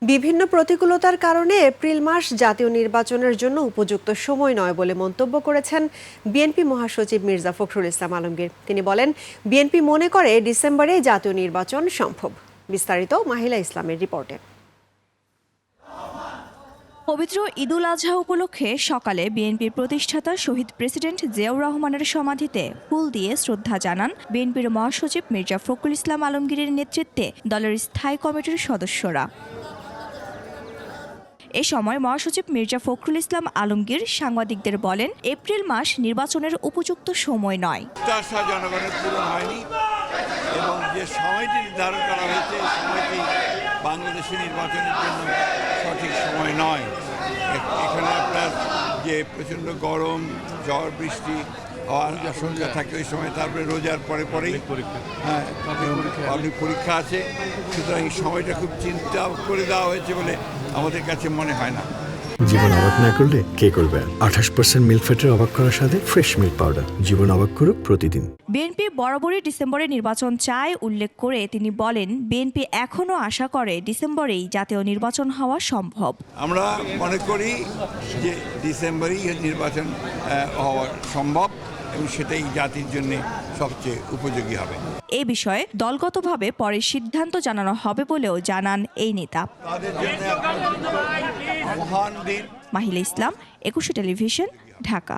বিভিন্ন প্রতিকূলতার কারণে এপ্রিল মাস জাতীয় নির্বাচনের জন্য উপযুক্ত সময় নয় বলে মন্তব্য করেছেন বিএনপি মহাসচিব মির্জা ফখরুল ইসলাম আলমগীর। তিনি বলেন, বিএনপি মনে করে ডিসেম্বরে জাতীয় নির্বাচন সম্ভব। বিস্তারিত মাহিলা ইসলামের রিপোর্টে। পবিত্র ঈদুল আজহা উপলক্ষে সকালে বিএনপির প্রতিষ্ঠাতা শহীদ প্রেসিডেন্ট জিয়াউর রহমানের সমাধিতে ফুল দিয়ে শ্রদ্ধা জানান বিএনপির মহাসচিব মির্জা ফখরুল ইসলাম আলমগীরের নেতৃত্বে দলের স্থায়ী কমিটির সদস্যরা। এ সময় মহাসচিব মির্জা ফখরুল ইসলাম আলমগীর সাংবাদিকদের বলেন, এপ্রিল মাস নির্বাচনের উপযুক্ত সময় নয়। জনগণের পূরণ হয়নি এবং যে সময়টি নির্ধারণ করা হয়েছে সময়টি বাংলাদেশের নির্বাচনের জন্য সঠিক সময় নয়। এখানে আপনার যে প্রচণ্ড গরম, ঝড় বৃষ্টি হওয়ার আশঙ্কা থাকে ওই সময়, তারপরে রোজার পরেই অনেক পরীক্ষা আছে। সুতরাং এই সময়টা খুব চিন্তা করে দেওয়া হয়েছে বলে আমাদের কাছে মনে হয় না। জীবন অবাক না করলে কে করবে? 28% মিল্ক ফ্যাটের অবাক করার সাথে ফ্রেশ মিল্ক পাউডার। জীবন অবাক করুক প্রতিদিন। বিএনপি বরাবরই ডিসেম্বরে নির্বাচন চায় উল্লেখ করে তিনি বলেন, বিএনপি এখনও আশা করে ডিসেম্বরেই জাতীয় নির্বাচন হওয়া সম্ভব। আমরা মনে করি যে ডিসেম্বরেই নির্বাচন হওয়া সম্ভব এবং সেটাই জাতির জন্য সবচেয়ে উপযোগী হবে। এ বিষয়ে দলগতভাবে পরে সিদ্ধান্ত জানানো হবে বলেও জানান এই নেতা। মহান দিন। মাহিলা ইসলাম, 21 টেলিভিশন, ঢাকা।